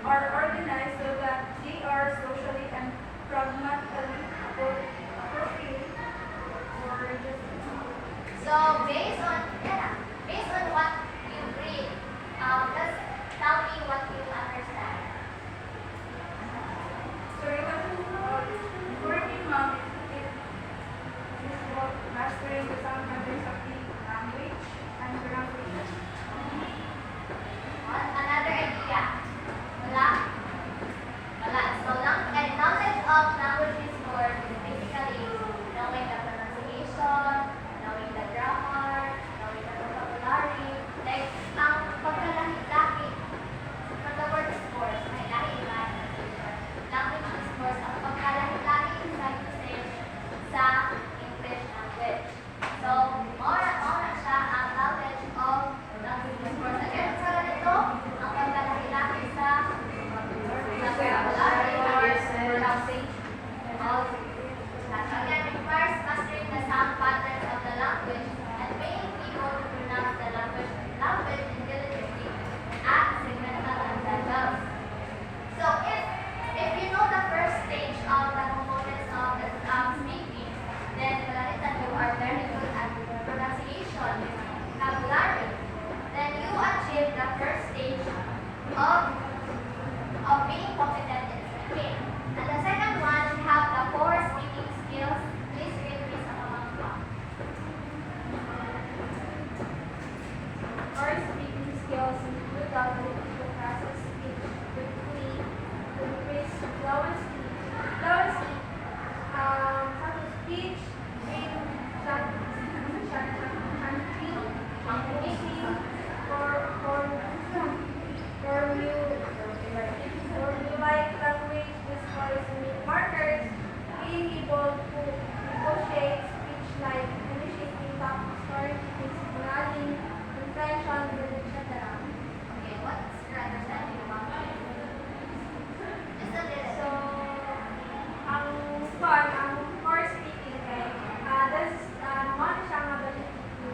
are organized so that they are socially and pragmatically appropriate or just So based on what you read, just tell me what you understand. so for me, ma'am, it is about mastering the sound patterns of the language and pronunciation. Another idea. Wala? Wala. So knowledge of language discourse is basically knowing the pronunciation, knowing the grammar, knowing the vocabulary, like ang pagkalahit-lahit from the word discourse, may lahi-lahi translation. Language discourse, ang pagkalahit-lahit sa usage sa English language. So, more siya ang knowledge of language discourse. Again, sa ganito, ang pagkalahit-lahit sa vocabulary, pronunciation, and all. So again, requires mastering the sound patterns of the language and being able to pronounce the language intelligently at segmental levels. So if you know the first stage of the components of the speaking, then Malalitan, you are very good at pronunciation, vocabulary. Then you achieve the first stage of being competent in speaking. And the second one, we have the core speaking skills. Please read this among them. Our speaking skills include the ability to process speech quickly, to increase fluency, how to speech, in chanting, formulate language, discourse, markers, being able to negotiate speech like initiating talk, storytelling, signaling, intention, etc. Okay, what's your understanding about it? Just a little. So, ang core speaking kay naman siyang ability to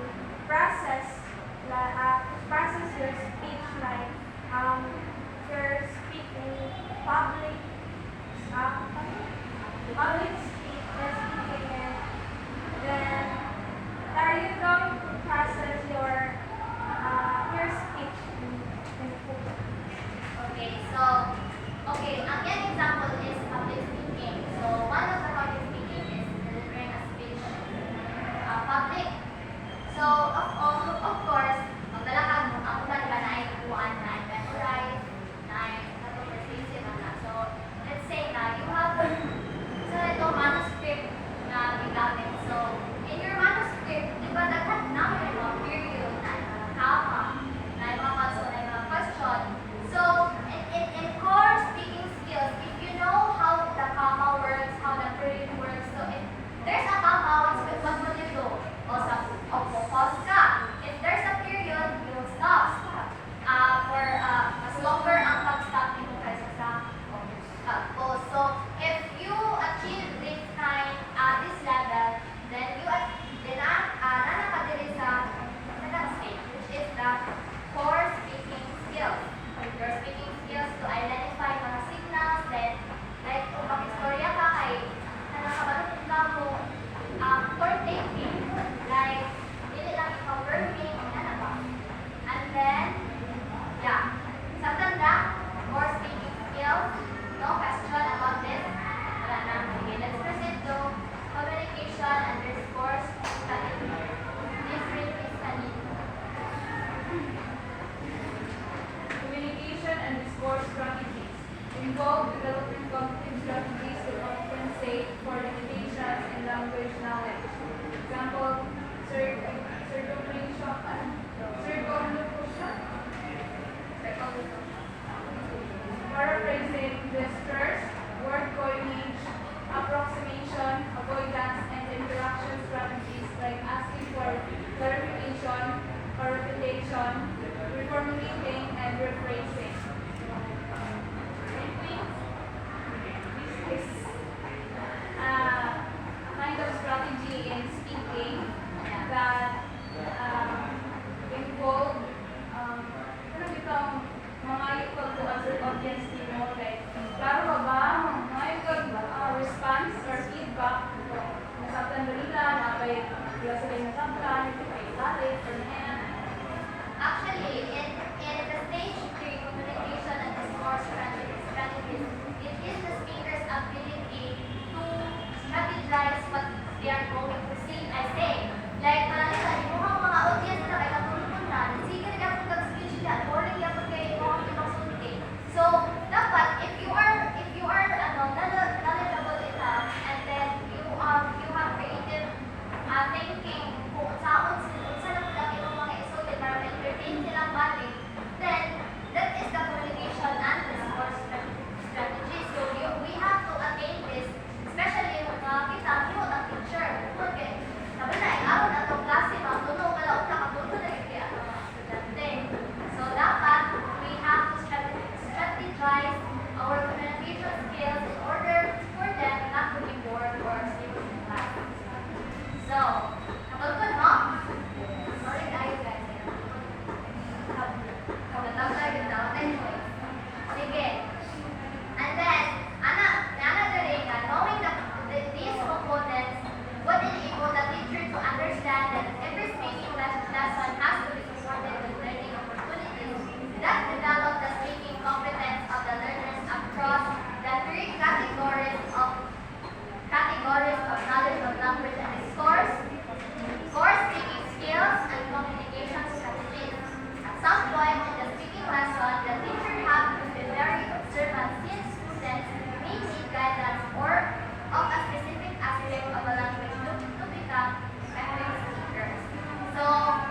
process your speech like you're speaking public speaking and then are you going to process your speech in full? Okay, again example is public speaking. So one of the public speaking is delivering a speech public. So of course, magdalakad mo ang uban ba na ay kuan na ay memorize, na ay persuasive na. So let's say na you have so ito manuscript na gigamit. So in your manuscript, di ba daghan na may mga period, na may mga comma, na may mga consonant, na may mga question. So in core speaking skills, if you know how the comma works, how the period works, so if there's a comma, what will you do? Pause ka. If there's a period, you will stop. For mas longer ang pag-stop nimo kaysa sa pause. So if you achieve this this level, then nanapadiri sa second stage, which is the core speaking skills. Your speaking skills to identify mga signals, then like kung mag-istorya ka kay nakakabalot ka mo word taking, like dili lang ikaw verbing, ano ba? And then, yeah, something that more speaking skills, no question about this. Wala na. Okay, let's proceed to communication and discourse study. Different study. Communication and discourse strategies involve developing cognitive strategies to compensate for limitations in language knowledge. Example, circumlocution, paraphrasing, gestures, word coinage, approximation, avoidance, and interaction strategies like asking for clarification or repetition, reformulating, and rephrasing. This is kind of strategy in speaking that involve Wala sila yung nasampan, ito kayo galit, ganyan. Actually, in the stage 3 communication and discourse strategies, it is the speaker's ability to strategize what they are going to say. Like, sa imuhang mga audience na kaya pupunta, sige na yung pag-speech niya, boring yung pagkain mo ang pinagsulti. So, dapat, if you are knowledgeable enough, and then you have creative thinking kung saan na po lang yung mga isulti para ma-entertain silang balik, then that is the communication and discourse strategy. So, we have to attain this, especially yung kita, mo ang teacher. Okay, sabi na, araw na itong klase, matunog, kalaot na katunog na yung kaya mga estudyante. So, dapat, we have to strategize our communication skills in order for them not to be bored or sleep in class. So, nakagod mo? Sorry guys. Natawag tayo yung tawag. Anyway. Sige. And then, knowing these components would enable the teacher to understand that every speaking lesson has to be supported with learning opportunities that develop the speaking competence of the learners across the three categories of knowledge of language and discourse, core speaking skills, and communication strategies. At some point in the speaking lesson, the teacher has to be very observant since students may need guidance or of a specific aspect of a language to become effective speakers. So,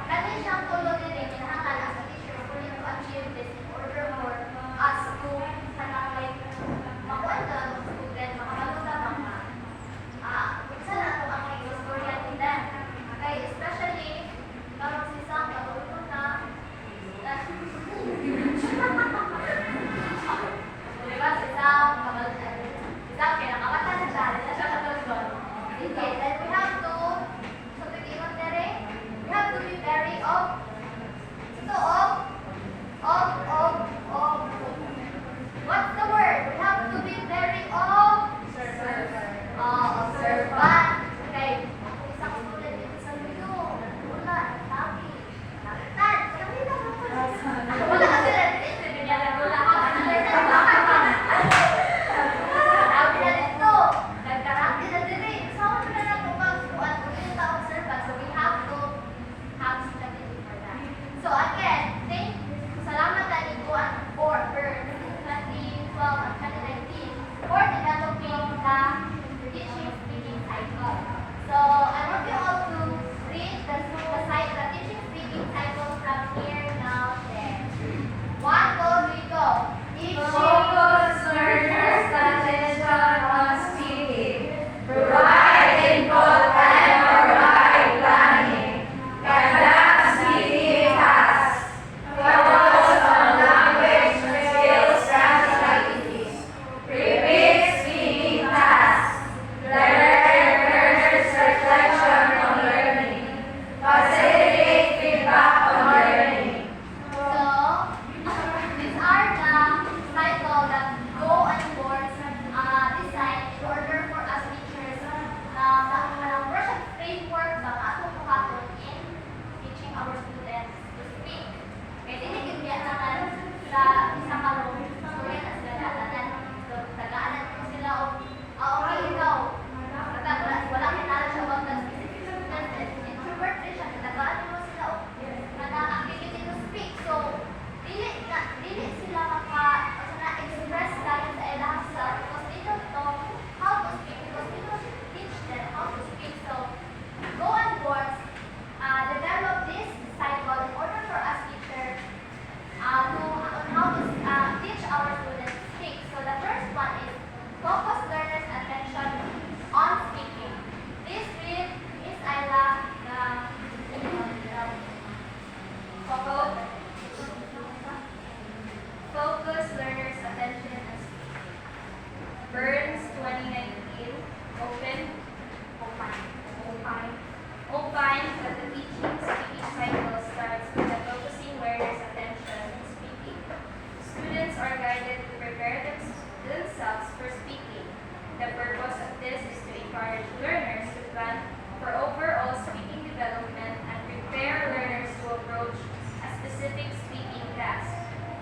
kani siyang tulo din kinahanglan as a teacher for you to achieve this in order for us to like makuha na ang student, makamalunta mga isa na ito ang istorya nila. Okay, especially karong si Sam, kaluto na diba si Sam, kinakabata na siya, hindi na siya katulog. Okay, then we have to, so tig-ingon dere, we have to be very what's the word? We have to be very observant. Okay, isang student dito sa video, wala, sabi, nakitan, kami na wala kasi rin, hindi niya lang wala ka, sabi na dito, nagkarami na din eh, kasama na lang kung magsuan, kung yung observant, so we have to have strategy for that. So again, salamat tayo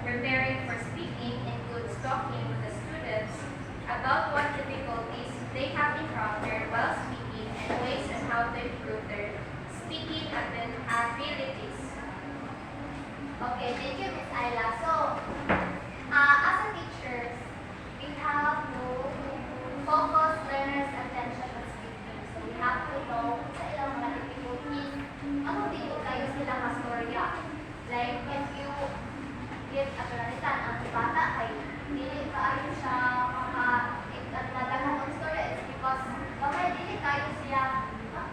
preparing for speaking includes talking with the students about what difficulties they have encountered while speaking and ways on how to improve their speaking abilities. Okay, thank you, Miss Ayla. So, as a teachers, we have to focus learners' attention on speaking. So, we have to know sa ilang mga difficulties, ano dito kayo sila kastorya. Like, if you give at ang bata kay dili kaayo siya madaghan ng storya, it's because mamaya dili kayo siya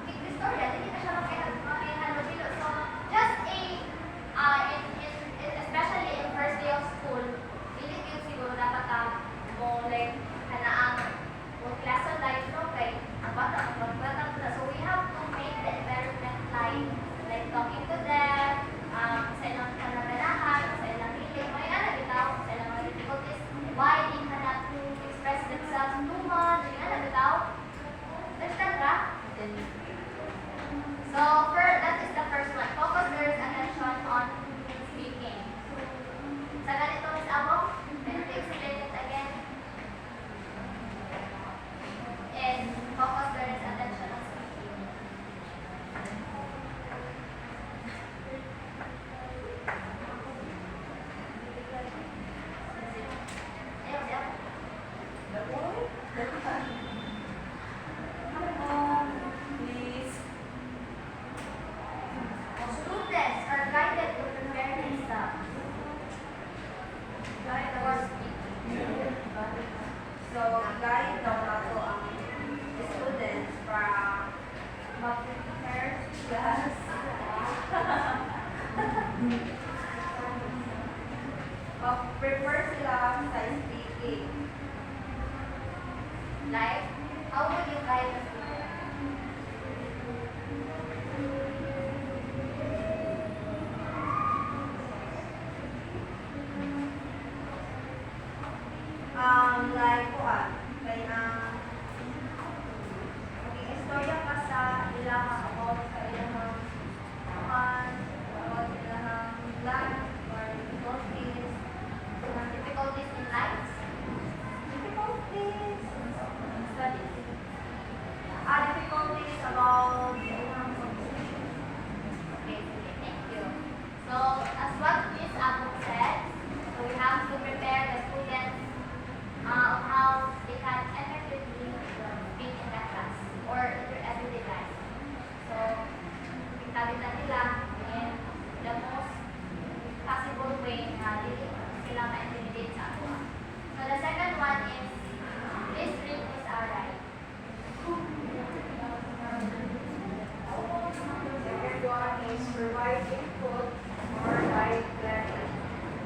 big storya, dili na siya makihalubilo. So, just especially in first day of school, dili yun siguro dapat mo like hanaang lesson life no kay ang bata magbata na. So we have to make the environment like talking to them, sa ilang kanaganahan, sa ilang hiling, may bitaw, sa ilang mga difficulties, why they cannot express themselves too much, bitaw. Understand ka? So that is the first one. Focus their attention on speaking. Sa ganito, Miss Abo, can you explain it again? Is focus their attention on speaking. Ayaw, siya. Please. Students are guided to prepare themselves for speaking. So, guide daw nato ang students from mag-prepare class. Mag-prepare sila sa speaking. Like, how would you guide a student? Like kuan, kay istorya pa sa ilang about sa ilang kuan, about ilang life or difficulties, Difficulties in life? difficulties in studies. Difficulties about ilang Okay, thank you. So, as what Miss Abu said, so we have to prepare the students on how they can effectively speak in the class or in their everyday life. So, itabitan nila in the most possible way na dili sila ma-intimidate sa ako. So, the second one is, please read Miss Aray. Second one is provide input or guide planning.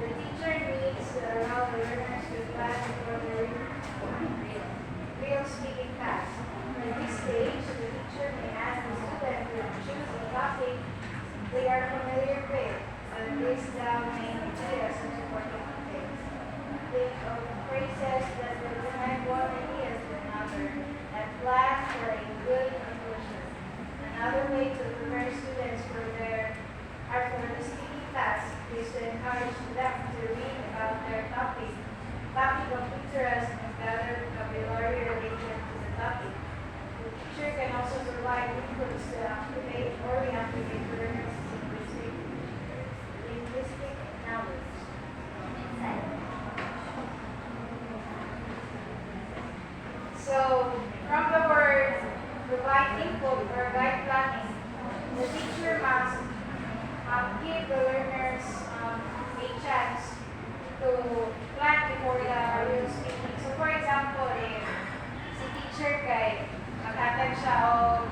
The teacher needs to allow the learners to plan for the real speaking task. At this stage, the teacher may ask the student to choose a topic they are familiar with and list down main ideas and supporting things. Think of phrases that will connect one idea to another and plan for a good conclusion. Another way to prepare students for the speaking task is to encourage them to read about their topic of interest and gather vocabulary related to the topic. The teacher can also provide inputs to activate or reactivate learners' linguistic knowledge. Inside. So, from the word provide input or guide planning, the teacher must give the learners a chance to plan before the real speaking. So, for example, if si teacher kay mag-attend siya o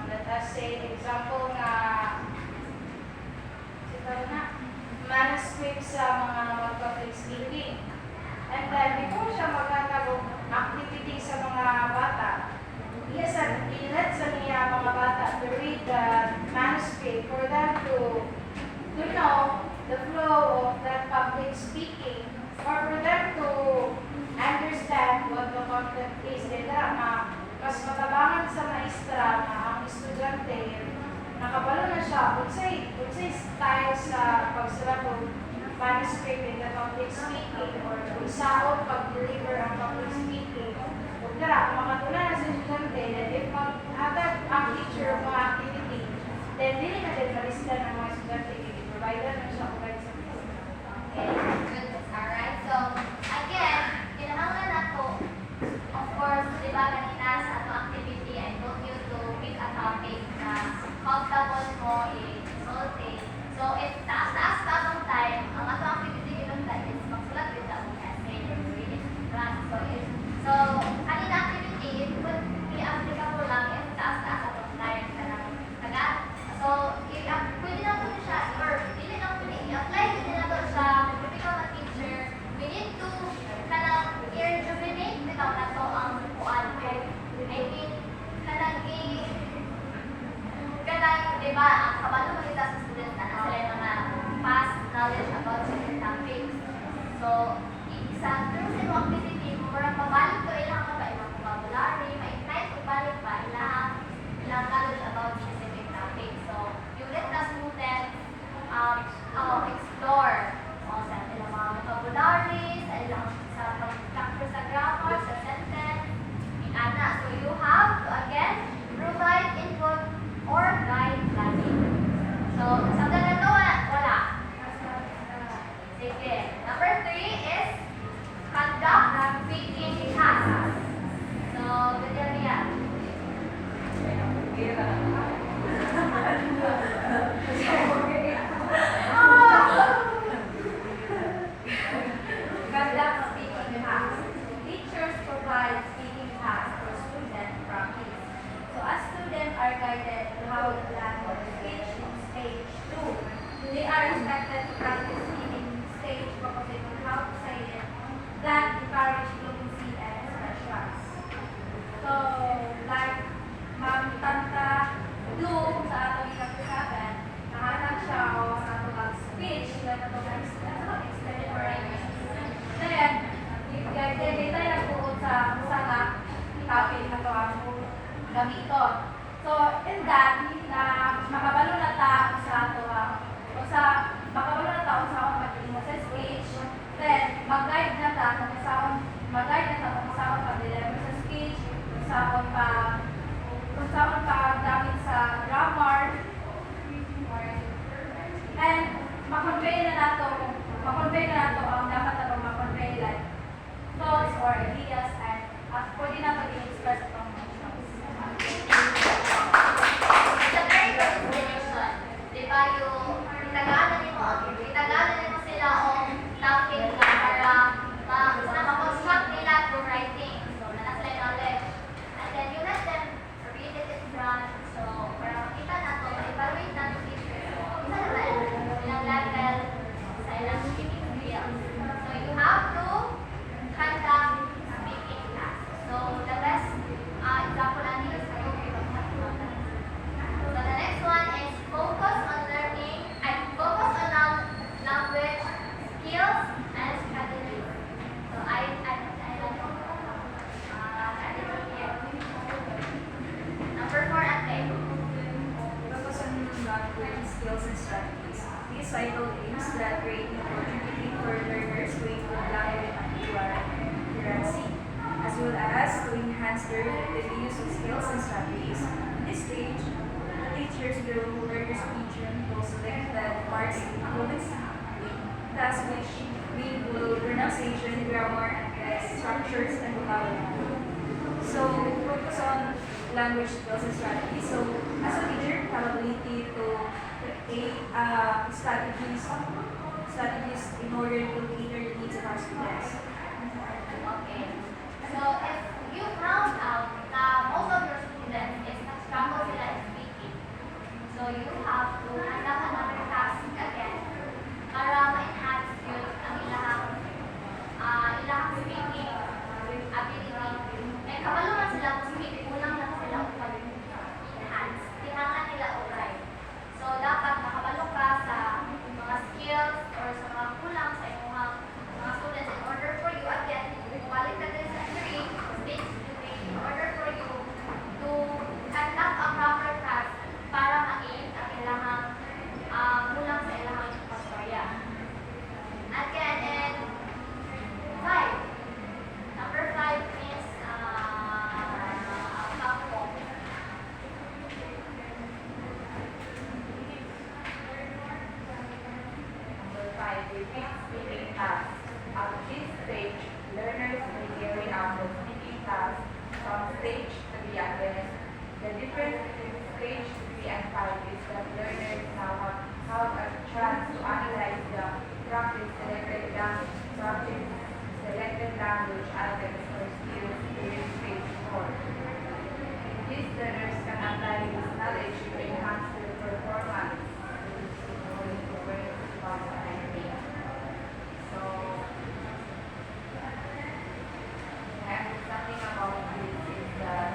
let us say, example nga manuscript sa mga mag-public speaking. And then, before siya magkakaroon og activity sa mga bata, ilet sa niya mga bata to read the manuscript for them to know the flow of that public speaking or for them to understand what the content is. Kaya mas matabangan sa maestra na ang estudyante nakabalo na siya unsay style sa pagsulat og manuscript in the public speaking or kung saan pag-deliver ang public speaking. Kung dara, makatuna na sa estudyante, then if mag-hatag ang teacher of mga activity, then dili na din malista ng mga estudyante, i-provide na siya kung guys sa Okay, good. Alright, so again, kinahanglan ako, of course, di ba kanina sa ato activity, I told you to pick a topic na comfortable mo i-consulting. So, if taas-taas pa akong time, ang ato activity kinahanglan is magsulat with the essay or read it run. So, kanina activity, it could be applicable lang if taas-taas akong time ka lang. So, pwede na po siya, or dili na po i-apply din na to sa kung ikaw na teacher, we need to kanang i-rejuvenate bitaw na to ang bukuan. I mean, kanang di ba, ang kabalo mo kita sa student na sila yung mga past knowledge about certain topics. So, isa, through sa mga activity, murang mabalik ko ilang ka ba, ilang vocabulary, ma-ignite ko balik pa, ilang knowledge about specific topic. So, you let the students explore sa ilang mga vocabularies, sa ilang sa pag-practice sa grammar, sa sentence, ana. So, you have to again provide input or guide planning. So, sa na to, wala. Sige. Number 3 is conduct speaking tasks. So, ganyan niya. Conduct speaking tasks. Teachers provide speaking tasks for student practice. So as students are guided to how to language speech in stage 2, they are expected to practice speaking stage focusing on how to say it that encourage fluency and expressions. So like Ma'am Tanta do sa atong ikapisagan, nahanap siya o sa atong speech, like atong explanatory. Then, dito tayo nagpuod sa nga topic na ito ang gamiton. So, in that, na makabalo na ta sa ato makabalo na ta sa akong pagkiling sa speech, then, mag-guide na ta kung saan pag-deliver sa speech, kung saan pag-gamit sa grammar, and makonvey na nato ang dapat natong makonvey like thoughts or ideas and pwede na pag-express itong emotions. It's a very good explanation. Di ba yung itagalan mo sila o topic na para ma-construct nila through writing. So, na sila knowledge. And then you let them read it in front. So, para makita na to, evaluate na to teacher. So, isa na ba ilang level sa ilang speaking skills. So, you have to conduct speaking class. So, the best example na nila is so the next one is focus on learning and focus on language skills and strategy. So I here. Number 4 and Focus on language skills and strategies. These cycle aims that create an opportunity for learners to improve language literacy, as well as to enhance their effective use of skills and strategies. At this stage, the teachers will learners teach will select the marks fluency tasks which we will pronunciation, grammar, and structures and vocabulary. So focus on language skills and strategies. So as a teacher, capability to create strategies in order to cater the needs of our students. Okay. So if you found out that most of your students is struggle sila in speaking, so you have to conduct another task again para ma-enhance yun ang ilang speaking ability. May kabalo na sila kung speak, kulang lang sila upang enhance. Tinangan nila okay. So dapat makabalo ka sa mga skills or sa mga kulang sa iyong mga students in order for you again, balik ka din sa stage 3, in order for you to conduct a proper task para ma-aim ang ilang language, items, or skills during page 4. These learners can apply this knowledge to enhance their performance. So, and something about this is that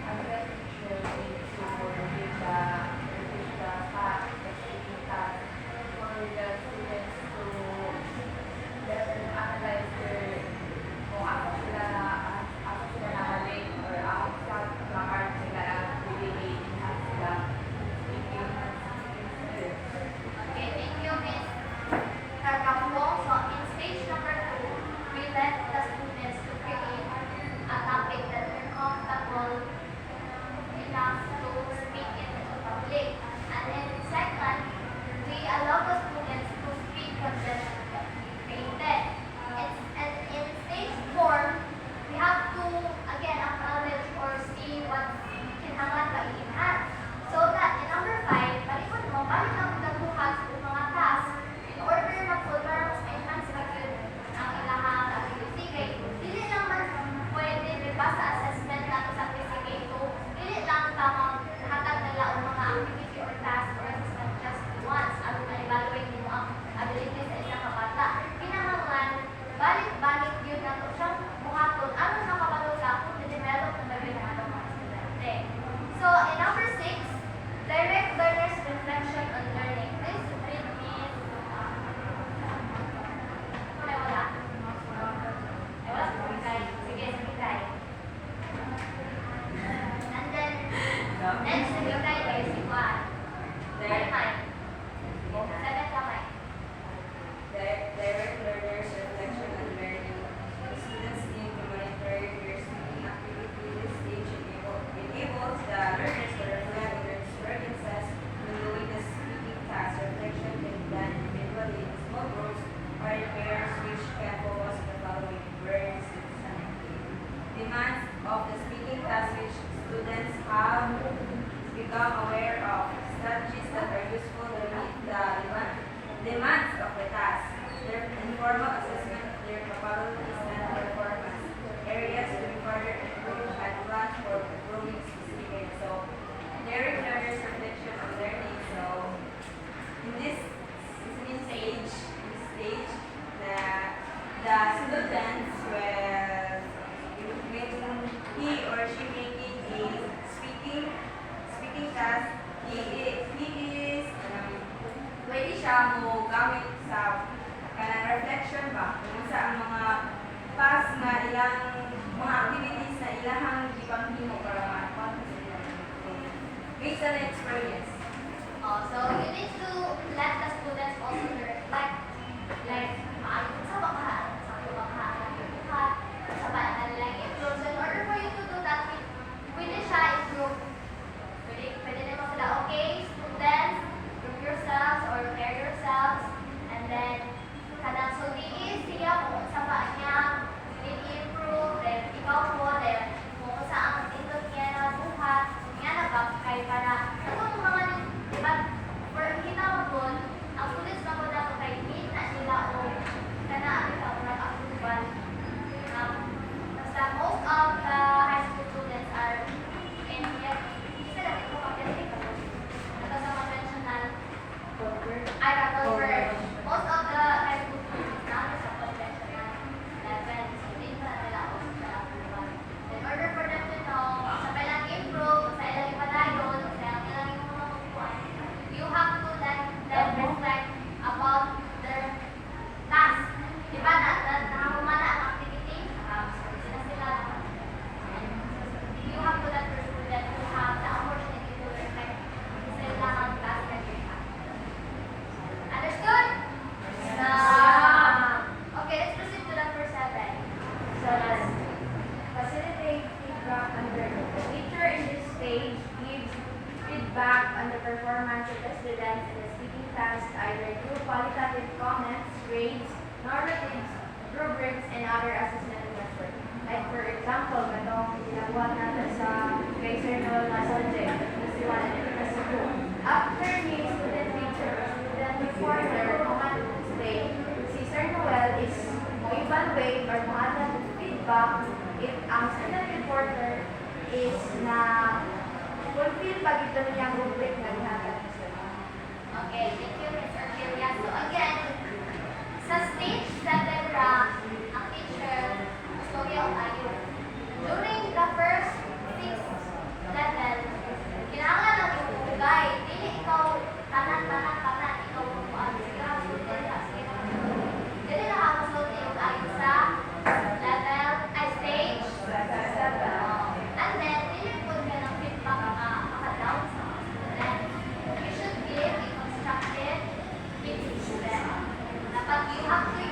as a teacher needs to review the task, the speaking task, for the students to let them analyze kung ako sila nakaling or ako sa lakar sila really enhance sila speaking skills. Okay, thank you, Miss Carcampo. So, in stage number 2, we let the students to create a topic that they're comfortable enough to speak in public. And then second, we allow the students to speak content created. And in stage 4, we have to again acknowledge or see what kinahanglan ba i-enhance. So that in number 5, balik mo, balik ang nagbuhat sa mga tasks in order mag-fulfill mas ma-enhance sila yun ang ilahang activity. Kay dili lang man pwede diba sa assessment nato sa activity. So dili lang tamang hatag nila ang mga activity or task or assessment just once aron ma-evaluate mo ang ability sa isang kabata. Kinahanglan balik-balik yun nato siyang buhaton aron makabalo sa kung develop na bagay na ato mga estudyante. So in number 6, direct learners reflection on learning. Please read me. Ay, wala. Ay, wala sa bigay. Sige, sa bigay. And then, next sa bigay kayo si Juan. Kamay. 7 kamay. Direct learners reflection on learning. Students need to monitor their speaking activity. This stage enables the learners to reflect on their experiences when doing the speaking task. Reflection can be done individually in small groups or in pairs, which can focus on the following words systematically. Demands of the speaking task which students have become aware of. Strategies that are useful to meet the demands of the task. Their informal assessment of their capabilities and performance. Areas to be further improved and plans for improving specific. So, direct learners reflection on learning. So, in this stage, the students will, when he or she making a speaking task, he is pwede siya mo gamit sa kanang reflection ba kung sa ang mga past na ilang mga activities na ilahang gipanghimo para ma-apply sa ilang based on experience. So you need to let the students also reflect, like, maayos sa baka, sa baka lang improve. So in order for you to do that, pwede siya improve. Pwede naman sila, okay, students, improve yourselves or prepare yourselves, and then, kanang so siya kung sa ba niya, need improve, then ikaw po, then kung sa ang tindot niya na buhat, niya na ba, kay para, sa mga, diba, for kita mo doon, ang students na po dapat kay need na nila o kanaan ito ang nag-approval. Basta most of the high school students are in yet, isa lang ito kapit ito. Ito sa conventional, ay October. Most of the high school students now is sa conventional level. So, hindi pa nila ako sa approval. In order for them to know, sa kailang improve, sa ilang ipadayon, sa ilang yung mga magpuan, you have to let them reflect about their task. Diba nakakumana ang activity? Sila. You have to let your student to have the opportunity to reflect sa ilang task that you have. Understood? Okay, let's proceed to number 7. Facilitate feedback on learning. The teacher in this stage gives feedback on the performance of the students in the speaking task either through qualitative comments, grades, normatives, rubrics, and other assessment methods. Like for example, katong ginagawa natin sa Kaiser na subject, kasi 1 and kasi 2. After ni student teacher or student reporter, on stage, si Sir Noel is mo-evaluate feedback if ang student reporter is na fulfill ba dito niya rubric na ginagawa ng student. Okay, thank you, Ms. Argelia. So again, sa stage 7 rank, ang teacher, Storya Otayo. During the first 6 level, kailangan lang ibugay. Dili ikaw tanan, ikaw bukuan. Sige, hamusulti na. Dili na hamusulti yung ayon sa level, stage 7. And then, dili po ka ng feedback maka-down sa mga student. You should give a constructive criticism. Dapat you have to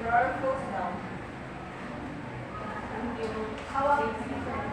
Drawer falls down. Hawak.